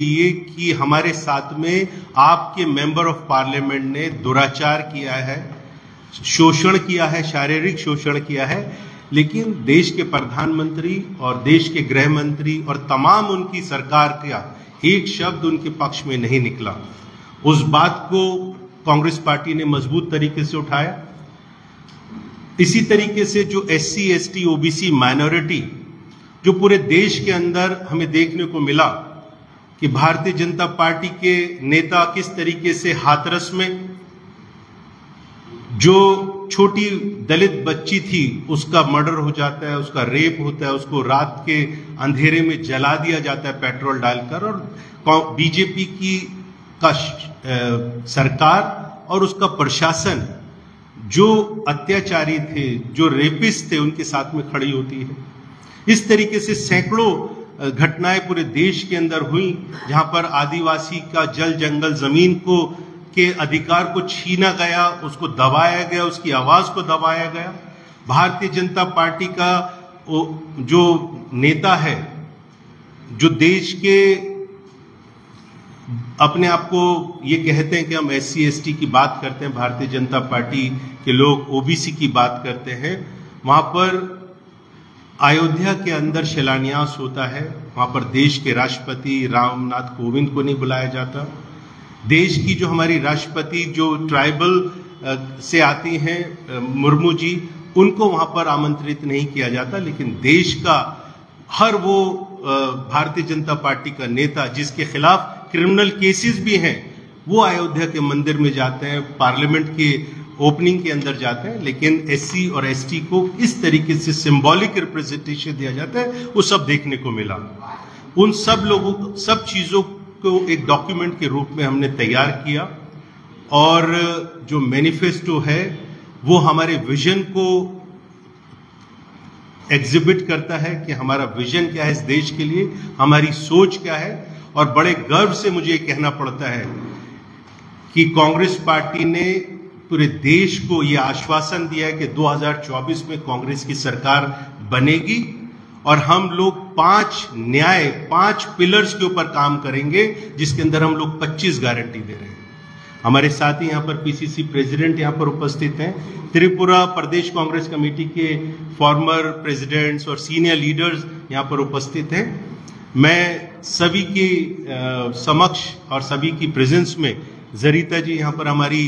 लिए कि हमारे साथ में आपके मेंबर ऑफ पार्लियामेंट ने दुराचार किया है, शोषण किया है, शारीरिक शोषण किया है, लेकिन देश के प्रधानमंत्री और देश के गृह मंत्री और तमाम उनकी सरकार का एक शब्द उनके पक्ष में नहीं निकला। उस बात को कांग्रेस पार्टी ने मजबूत तरीके से उठाया। इसी तरीके से जो SC, ST, OBC माइनॉरिटी जो पूरे देश के अंदर हमें देखने को मिला कि भारतीय जनता पार्टी के नेता किस तरीके से हाथरस में जो छोटी दलित बच्ची थी उसका मर्डर हो जाता है, उसका रेप होता है, उसको रात के अंधेरे में जला दिया जाता है पेट्रोल डालकर, और बीजेपी की सरकार और उसका प्रशासन जो अत्याचारी थे, जो रेपिस्ट थे, उनके साथ में खड़ी होती है। इस तरीके से सैकड़ों घटनाएं पूरे देश के अंदर हुई जहां पर आदिवासी का जल जंगल जमीन को के अधिकार को छीना गया, उसको दबाया गया, उसकी आवाज को दबाया गया। भारतीय जनता पार्टी का जो नेता है, जो देश के अपने आप को ये कहते हैं कि हम SC, ST की बात करते हैं, भारतीय जनता पार्टी के लोग OBC की बात करते हैं, वहां पर अयोध्या के अंदर शिलान्यास होता है, वहां पर देश के राष्ट्रपति रामनाथ कोविंद को नहीं बुलाया जाता। देश की जो हमारी राष्ट्रपति जो ट्राइबल से आती हैं मुर्मू जी, उनको वहां पर आमंत्रित नहीं किया जाता। लेकिन देश का हर वो भारतीय जनता पार्टी का नेता जिसके खिलाफ क्रिमिनल केसेस भी हैं, वो अयोध्या के मंदिर में जाते हैं, पार्लियामेंट के ओपनिंग के अंदर जाते हैं। लेकिन SC और ST को इस तरीके से सिंबॉलिक रिप्रेजेंटेशन दिया जाता है, वो सब देखने को मिला। उन सब लोगों, सब चीजों को एक डॉक्यूमेंट के रूप में हमने तैयार किया, और जो मैनिफेस्टो है वो हमारे विजन को एग्जिबिट करता है कि हमारा विजन क्या है इस देश के लिए, हमारी सोच क्या है। और बड़े गर्व से मुझे कहना पड़ता है कि कांग्रेस पार्टी ने पूरे देश को यह आश्वासन दिया है कि 2024 में कांग्रेस की सरकार बनेगी और हम लोग 5 पिलर्स के ऊपर काम करेंगे, जिसके अंदर हम लोग 25 गारंटी दे रहे हैं। हमारे साथ ही यहाँ पर PCC प्रेसिडेंट यहाँ पर उपस्थित हैं, त्रिपुरा प्रदेश कांग्रेस कमेटी के फॉर्मर प्रेसिडेंट्स और सीनियर लीडर्स यहाँ पर उपस्थित हैं। मैं सभी के समक्ष और सभी की प्रेजेंस में जरीता जी यहाँ पर हमारी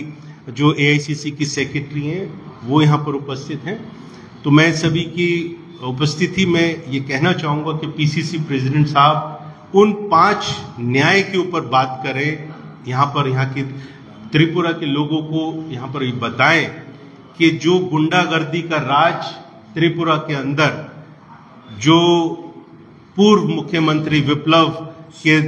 जो AICC की सेक्रेटरी हैं वो यहाँ पर उपस्थित हैं, तो मैं सभी की उपस्थिति में ये कहना चाहूँगा कि PCC प्रेसिडेंट साहब उन 5 न्याय के ऊपर बात करें, यहाँ के त्रिपुरा के लोगों को यहाँ पर बताएं कि जो गुंडागर्दी का राज त्रिपुरा के अंदर जो पूर्व मुख्यमंत्री विप्लव के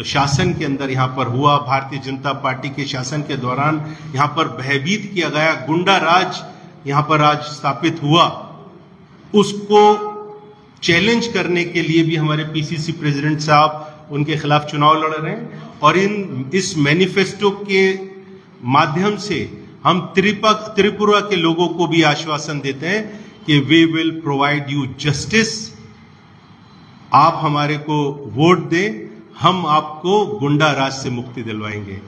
शासन के अंदर यहाँ पर हुआ, भारतीय जनता पार्टी के शासन के दौरान यहाँ पर भयभीत किया गया गुंडा राज यहाँ पर आज स्थापित हुआ, उसको चैलेंज करने के लिए भी हमारे PCC प्रेसिडेंट साहब उनके खिलाफ चुनाव लड़ रहे हैं। और इस मैनिफेस्टो के माध्यम से हम त्रिपुरा के लोगों को भी आश्वासन देते हैं कि we will provide you justice. आप हमारे को वोट दें, हम आपको गुंडा राज से मुक्ति दिलवाएंगे।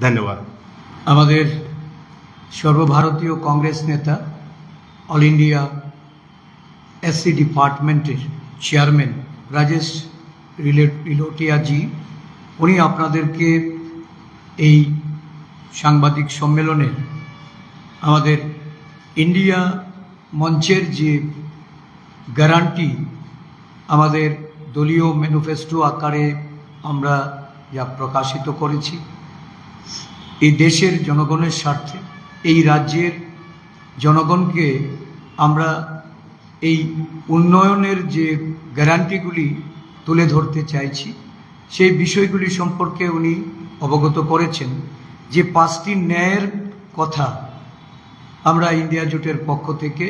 धन्यवाद। हमारे सर्वभारतीय कांग्रेस नेता ऑल इंडिया SC डिपार्टमेंटेर चेयरमैन राजेश रिलोटिया जी, उनी आपनादेरके এই সাংবাদিক সম্মেলনে আমাদের ইন্ডিয়া মঞ্চের যে গ্যারান্টি আমাদের দলীয় ম্যানিফেস্টো আকারে আমরা যা প্রকাশিত করেছি, এই দেশের জনগণের স্বার্থে এই রাজ্যের জনগণকে আমরা এই উন্নয়নের যে গ্যারান্টিগুলি তুলে ধরতে চাইছি, সেই বিষয়গুলি সম্পর্কে উনি অবগত করেছেন। যে 5টি ন্যায়ের কথা আমরা ইন্ডিয়া জোটের পক্ষ থেকে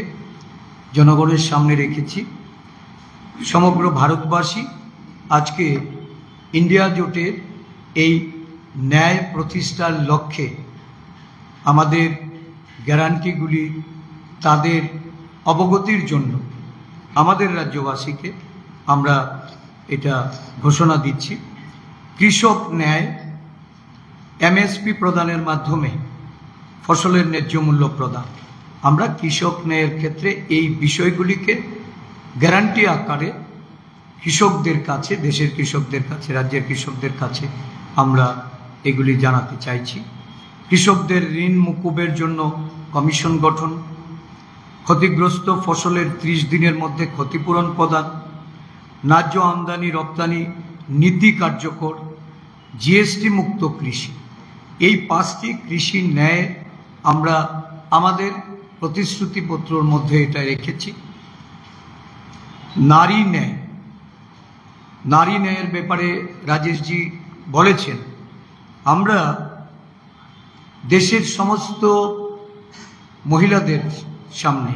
জনগণের সামনে রেখেছি। সমগ্র ভারতবাসী আজকে ইন্ডিয়া জোটের এই ন্যায় প্রতিষ্ঠার লক্ষ্যে আমাদের গ্যারান্টিগুলি তাদের অবগতির জন্য আমাদের রাজ্যবাসীকে আমরা এটা ঘোষণা দিচ্ছি। কৃষক ন্যায় এমএসপি প্রদানের মাধ্যমে ফসলের ন্যায্য মূল্য প্রদান। আমরা কৃষক ন্যায়ের ক্ষেত্রে এই বিষয়গুলিকে গ্যারান্টি আকারে কৃষকদের কাছে, দেশের কৃষকদের কাছে, রাজ্যের কৃষকদের কাছে আমরা এগুলি জানাতে চাইছি। কৃষকদের ঋণ মুকুবের জন্য কমিশন গঠন, ক্ষতিগ্রস্ত ফসলের 30 দিনের মধ্যে ক্ষতিপূরণ প্রদান, ন্যায্য আমদানি রপ্তানি নীতি কার্যকর, জিএসটি মুক্ত কৃষি। এই 5টি কৃষি ন্যায় আমরা আমাদের প্রতিশ্রুতিপত্রের মধ্যে এটা রেখেছি। নারী ন্যায়, নারী ন্যায়ের ব্যাপারে রাজেশজি বলেছেন, আমরা দেশের সমস্ত মহিলাদের সামনে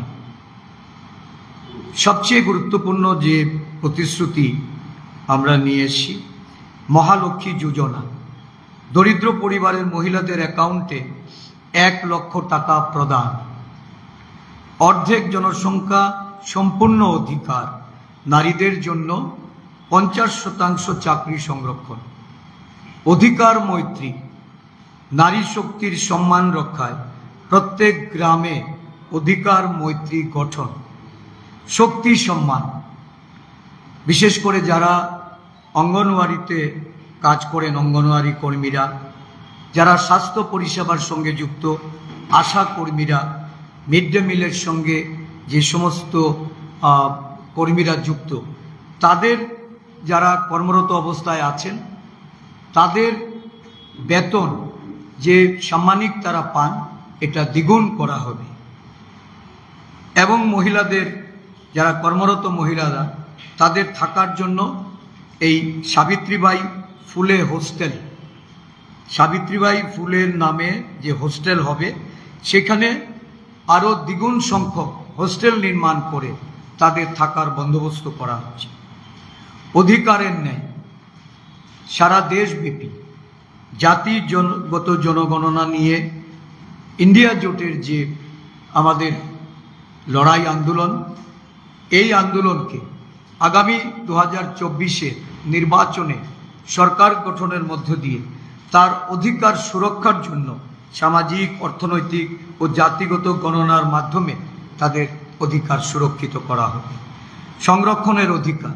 সবচেয়ে গুরুত্বপূর্ণ যে প্রতিশ্রুতি আমরা নিয়ে এসেছি, মহালক্ষ্মী যোজনা। দরিদ্র পরিবারের মহিলাদের অ্যাকাউন্টে 1 লক্ষ টাকা প্রদান, অর্ধেক জনসংখ্যা সম্পূর্ণ অধিকার, নারীদের জন্য 50% চাকরি সংরক্ষণ, অধিকার মৈত্রী, নারী শক্তির সম্মান রক্ষায় প্রত্যেক গ্রামে অধিকার মৈত্রী গঠন, শক্তি সম্মান, বিশেষ করে যারা অঙ্গনওয়াড়িতে কাজ করেন, অঙ্গনওয়াড়ি কর্মীরা, যারা স্বাস্থ্য পরিষেবার সঙ্গে যুক্ত, আশা কর্মীরা, মিড ডে মিলের সঙ্গে যে সমস্ত কর্মীরা যুক্ত, তাদের যারা কর্মরত অবস্থায় আছেন তাদের বেতন যে সাম্মানিক তারা পান এটা দ্বিগুণ করা হবে। এবং মহিলাদের যারা কর্মরত মহিলারা তাদের থাকার জন্য এই সাবিত্রীবাই ফুলে হোস্টেল, সাবিত্রীবাই ফুলের নামে যে হোস্টেল হবে সেখানে আরও দ্বিগুণ সংখ্যক হোস্টেল নির্মাণ করে তাদের থাকার বন্দোবস্ত করা হচ্ছে। অধিকারের ন্যায় সারা দেশব্যাপী জাতিগত জনগণনা নিয়ে ইন্ডিয়া জোটের যে আমাদের লড়াই আন্দোলন, এই আন্দোলনকে আগামী 2024 নির্বাচনে সরকার গঠনের মধ্য দিয়ে তার অধিকার সুরক্ষার জন্য সামাজিক, অর্থনৈতিক ও জাতিগত গণনার মাধ্যমে তাদের অধিকার সুরক্ষিত করা হবে। সংরক্ষণের অধিকার,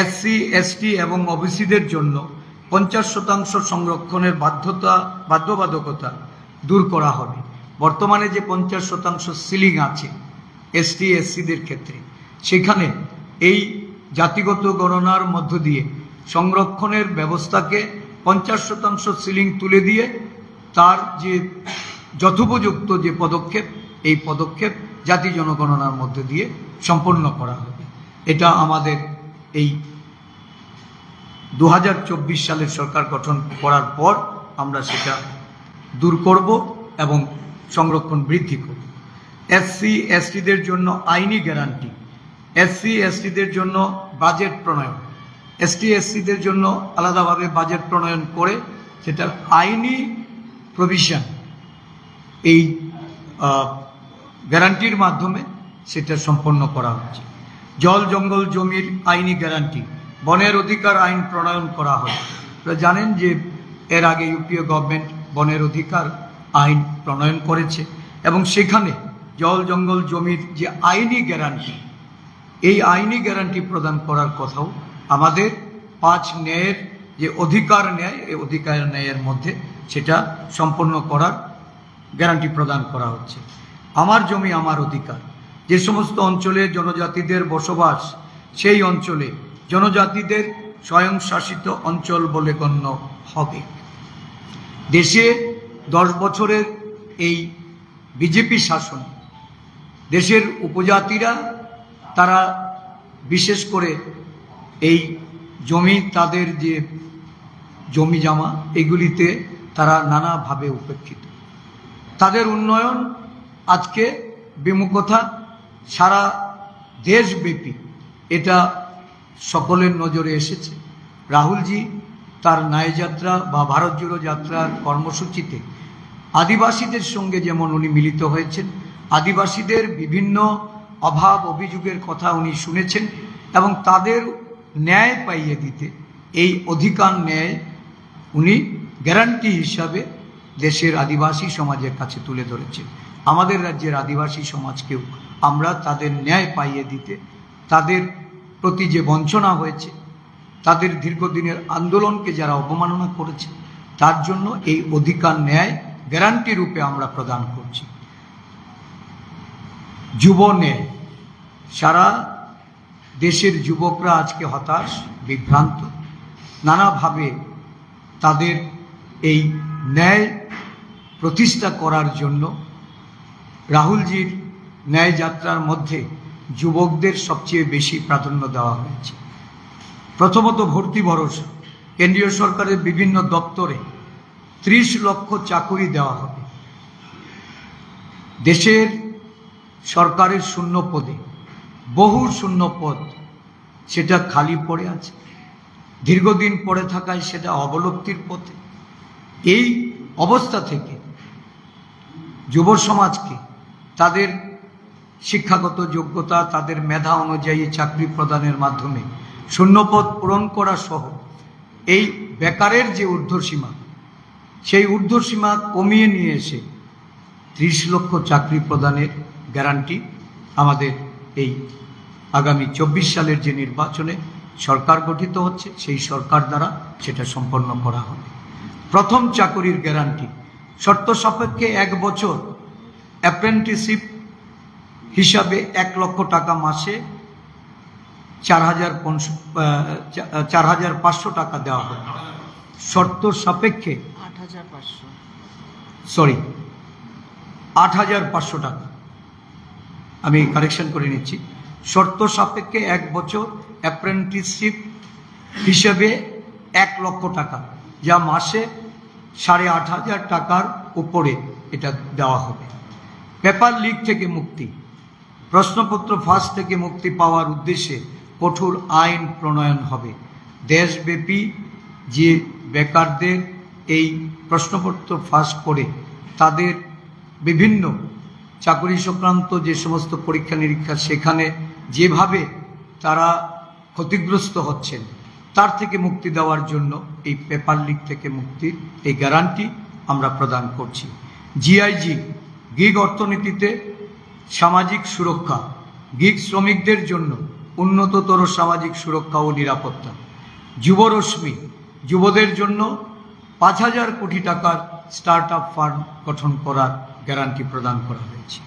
এসসি, এসটি এবং ওবিসিদের জন্য 50% সংরক্ষণের বাধ্যবাধকতা দূর করা হবে। বর্তমানে যে 50% সিলিং আছে এসটি, এসসিদের ক্ষেত্রে, সেখানে এই জাতিগত গণনার মধ্য দিয়ে সংরক্ষণের ব্যবস্থাকে 50% সিলিং তুলে দিয়ে তার যে যথোপযুক্ত যে পদক্ষেপ, এই পদক্ষেপ জাতি জনগণনার মধ্য দিয়ে সম্পন্ন করা হবে। এটা আমাদের এই 2024 সালের সরকার গঠন করার পর আমরা সেটা দূর করব এবং সংরক্ষণ বৃদ্ধি করব। এসসি, এসটিদের জন্য আইনি গ্যারান্টি, এসসি, এসটিদের জন্য বাজেট প্রণয়ন, এসটি, এসসিদের জন্য আলাদাভাবে বাজেট প্রণয়ন করে সেটার আইনি প্রভিশন এই গ্যারান্টির মাধ্যমে সেটা সম্পন্ন করা হচ্ছে। জল জঙ্গল জমির আইনি গ্যারান্টি, বনের অধিকার আইন প্রণয়ন করা হয়। আপনারা জানেন যে এর আগে ইউপিএ গভর্নমেন্ট বনের অধিকার আইন প্রণয়ন করেছে এবং সেখানে জল জঙ্গল জমির যে আইনি গ্যারান্টি, এই আইনি গ্যারান্টি প্রদান করার কথাও আমাদের 5 ন্যায়ের যে অধিকার ন্যায়, এই অধিকার ন্যায়ের মধ্যে সেটা সম্পন্ন করার গ্যারান্টি প্রদান করা হচ্ছে। আমার জমি আমার অধিকার, যে সমস্ত অঞ্চলে জনজাতিদের বসবাস সেই অঞ্চলে জনজাতিদের স্বয়ংশাসিত অঞ্চল বলে গণ্য হবে। দেশে 10 বছরের এই বিজেপি শাসন দেশের উপজাতিরা তারা বিশেষ করে এই জমি, তাদের যে জমি জমা, এগুলিতে তারা নানাভাবে উপেক্ষিত। তাদের উন্নয়ন আজকে বিমুখতা সারা দেশব্যাপী, এটা সকলের নজরে এসেছে। রাহুলজি তার ন্যায় যাত্রা বা ভারত জোড়ো যাত্রার কর্মসূচিতে আদিবাসীদের সঙ্গে যেমন উনি মিলিত হয়েছেন, আদিবাসীদের বিভিন্ন অভাব অভিযোগের কথা উনি শুনেছেন এবং তাদের ন্যায় পাইয়ে দিতে এই অধিকার ন্যায় উনি গ্যারান্টি হিসাবে দেশের আদিবাসী সমাজের কাছে তুলে ধরেছেন। আমাদের রাজ্যের আদিবাসী সমাজকেও আমরা তাদের ন্যায় পাইয়ে দিতে, তাদের প্রতি যে বঞ্চনা হয়েছে, তাদের দীর্ঘদিনের আন্দোলনকে যারা অবমাননা করেছে, তার জন্য এই অধিকার ন্যায় গ্যারান্টি রূপে আমরা প্রদান করছি। যুব ন্যায়, সারা দেশের যুবকরা আজকে হতাশ, বিভ্রান্ত, নানাভাবে তাদের এই ন্যায় প্রতিষ্ঠা করার জন্য রাহুলজির ন্যায় যাত্রার মধ্যে যুবকদের সবচেয়ে বেশি প্রাধান্য দেওয়া হয়েছে। প্রথমত ভর্তি ভরসা, কেন্দ্রীয় সরকারের বিভিন্ন দপ্তরে 30 লক্ষ চাকুরি দেওয়া হবে। দেশের সরকারের শূন্য পদে, বহু শূন্য পদ সেটা খালি পড়ে আছে, দীর্ঘদিন পড়ে থাকায় সেটা অবলুপ্তির পথে। এই অবস্থা থেকে যুব সমাজকে তাদের শিক্ষাগত যোগ্যতা, তাদের মেধা অনুযায়ী চাকরি প্রদানের মাধ্যমে শূন্যপদ পূরণ করা সহ এই বেকারের যে ঊর্ধ্বসীমা, সেই ঊর্ধ্বসীমা কমিয়ে নিয়ে এসে 30 লক্ষ চাকরি প্রদানের গ্যারান্টি আমাদের এই আগামী 24 সালের যে নির্বাচনে সরকার গঠিত হচ্ছে, সেই সরকার দ্বারা সেটা সম্পন্ন করা হবে। প্রথম চাকরির গ্যারান্টি, শর্ত সাপেক্ষে 1 বছর অ্যাপ্রেন্টিসশিপ হিসাবে 1 লক্ষ টাকা মাসে 4,500 টাকা দেওয়া হবে। শর্ত সাপেক্ষে 8,500 টাকা, আমি কারেকশন করে নিচ্ছি। শর্ত সাপেক্ষে 1 বছর অ্যাপ্রেন্টিসশিপ হিসেবে 1 লক্ষ টাকা, যা মাসে 8,500 টাকার উপরে এটা দেওয়া হবে। পেপার লিক থেকে মুক্তি, প্রশ্নপত্র ফাঁস থেকে মুক্তি পাওয়ার উদ্দেশ্যে কঠোর আইন প্রণয়ন হবে। দেশব্যাপী যে বেকারদের এই প্রশ্নপত্র ফাঁস করে তাদের বিভিন্ন চাকরি সংক্রান্ত যে সমস্ত পরীক্ষা নিরীক্ষা, সেখানে যেভাবে তারা ক্ষতিগ্রস্ত হচ্ছেন, তার থেকে মুক্তি দেওয়ার জন্য এই পেপার লিক থেকে মুক্তির এই গ্যারান্টি আমরা প্রদান করছি। জিআইজি, গিগ অর্থনীতিতে সামাজিক সুরক্ষা, গিগ শ্রমিকদের জন্য উন্নততর সামাজিক সুরক্ষা ও নিরাপত্তা। যুবরশ্মি, যুবদের জন্য 5,000 কোটি টাকার স্টার্ট আপ ফান্ড গঠন করার গ্যারান্টি প্রদান করা হয়েছে।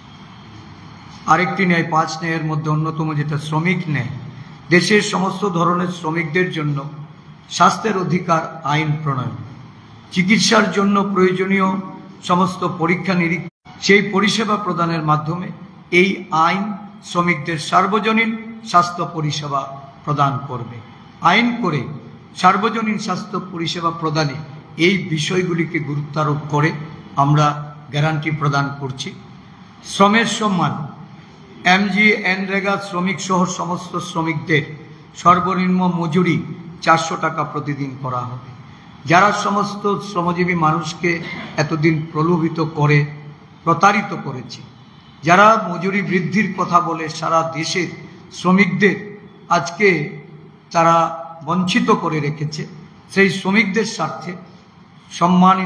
আরেকটি ন্যায়, 5 ন্যায়ের মধ্যে অন্যতম যেটা শ্রমিক ন্যায়, দেশের সমস্ত ধরনের শ্রমিকদের জন্য স্বাস্থ্যের অধিকার আইন প্রণয়ন, চিকিৎসার জন্য প্রয়োজনীয় সমস্ত পরীক্ষা নিরীক্ষা, সেই পরিষেবা প্রদানের মাধ্যমে এই আইন শ্রমিকদের সার্বজনীন স্বাস্থ্য পরিষেবা প্রদান করবে। আইন করে সার্বজনীন স্বাস্থ্য পরিষেবা প্রদানে এই বিষয়গুলিকে গুরুত্ব আরোপ করে আমরা গ্যারান্টি প্রদান করছি। শ্রমের সম্মান, এমজি, এনরেগা শ্রমিক সহ সমস্ত শ্রমিকদের সর্বনিম্ন মজুরি 400 টাকা প্রতিদিন করা হবে। যারা সমস্ত শ্রমজীবী মানুষকে এতদিন প্রলোভিত করে প্রতারিত করেছে, যারা মজুরি বৃদ্ধির কথা বলে সারা দেশের শ্রমিকদের আজকে তারা বঞ্চিত করে রেখেছে, সেই শ্রমিকদের স্বার্থে সম্মান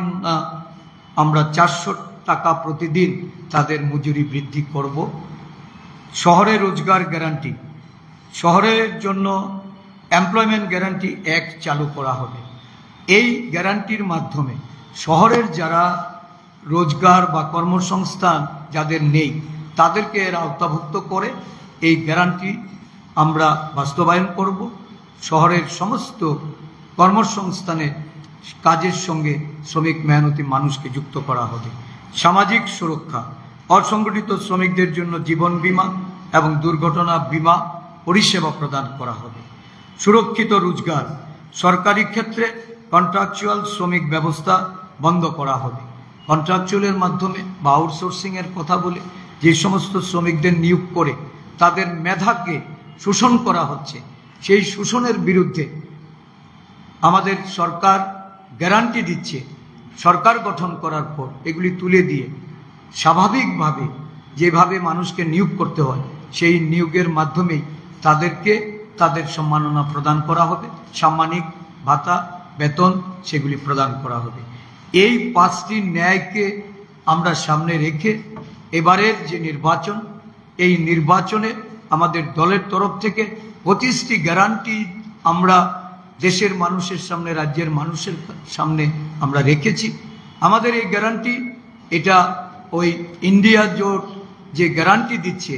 আমরা 400 টাকা প্রতিদিন তাদের মজুরি বৃদ্ধি করব। শহরে রোজগার গ্যারান্টি, শহরের জন্য এমপ্লয়মেন্ট গ্যারান্টি অ্যাক্ট চালু করা হবে। এই গ্যারান্টির মাধ্যমে শহরের যারা রোজগার বা কর্মসংস্থান যাদের নেই, তাদেরকে এর আওতাভুক্ত করে এই গ্যারান্টি আমরা বাস্তবায়ন করব। শহরের সমস্ত কর্মসংস্থানের কাজের সঙ্গে শ্রমিক মেহনতি মানুষকে যুক্ত করা হবে। সামাজিক সুরক্ষা, অসংগঠিত শ্রমিকদের জন্য জীবন বীমা এবং দুর্ঘটনা বীমা পরিষেবা প্রদান করা হবে। সুরক্ষিত রোজগার, সরকারি ক্ষেত্রে কন্ট্রাকচুয়াল শ্রমিক ব্যবস্থা বন্ধ করা হবে। কন্ট্রাকচুয়ালের মাধ্যমে বা আউটসোর্সিংয়ের কথা বলে যে সমস্ত শ্রমিকদের নিয়োগ করে তাদের মেধাকে শোষণ করা হচ্ছে, সেই শোষণের বিরুদ্ধে আমাদের সরকার গ্যারান্টি দিচ্ছে, সরকার গঠন করার পর এগুলি তুলে দিয়ে স্বাভাবিকভাবে যেভাবে মানুষকে নিয়োগ করতে হয়, সেই নিয়োগের মাধ্যমেই তাদেরকে তাদের সম্মাননা প্রদান করা হবে। সাম্মানিক ভাতা বেতন সেগুলি প্রদান করা হবে। এই 5টি ন্যায়কে আমরা সামনে রেখে এবারের যে নির্বাচন, এই নির্বাচনে আমাদের দলের তরফ থেকে 25টি গ্যারান্টি আমরা দেশের মানুষের সামনে, রাজ্যের মানুষের সামনে আমরা রেখেছি। আমাদের এই গ্যারান্টি, এটা ওই ইন্ডিয়া জোট যে গ্যারান্টি দিচ্ছে,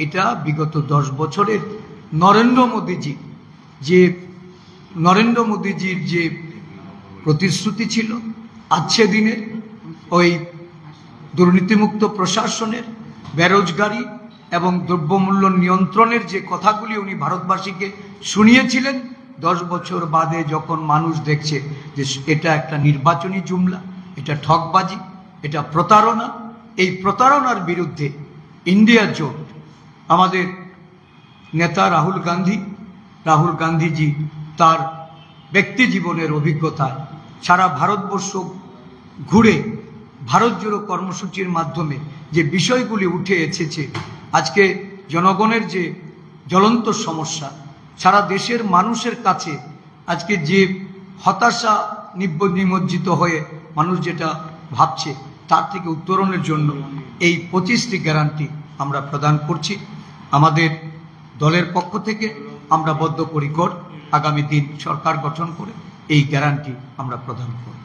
এটা বিগত 10 বছরের নরেন্দ্র মোদীজির যে প্রতিশ্রুতি ছিল, আজকে দিনে ওই দুর্নীতিমুক্ত প্রশাসনের, বেরোজগারি এবং দ্রব্যমূল্য নিয়ন্ত্রণের যে কথাগুলি উনি ভারতবাসীকে শুনিয়েছিলেন, 10 বছর বাদে যখন মানুষ দেখছে যে এটা একটা নির্বাচনী জুমলা, এটা ঠকবাজি, এটা প্রতারণা, এই প্রতারণার বিরুদ্ধে ইন্ডিয়া জোট, আমাদের নেতা রাহুল গান্ধীজি তার ব্যক্তি জীবনের অভিজ্ঞতায় সারা ভারতবর্ষ ঘুরে ভারত জোড়ো কর্মসূচির মাধ্যমে যে বিষয়গুলি উঠে এসেছে, আজকে জনগণের যে জ্বলন্ত সমস্যা, সারা দেশের মানুষের কাছে আজকে যে হতাশা নিমজ্জিত হয়ে মানুষ যেটা ভাবছে, তার থেকে উত্তরণের জন্য এই 25টি গ্যারান্টি আমরা প্রদান করছি। আমাদের দলের পক্ষ থেকে আমরা বদ্ধপরিকর আগামী দিন সরকার গঠন করে এই গ্যারান্টি আমরা প্রদান করব।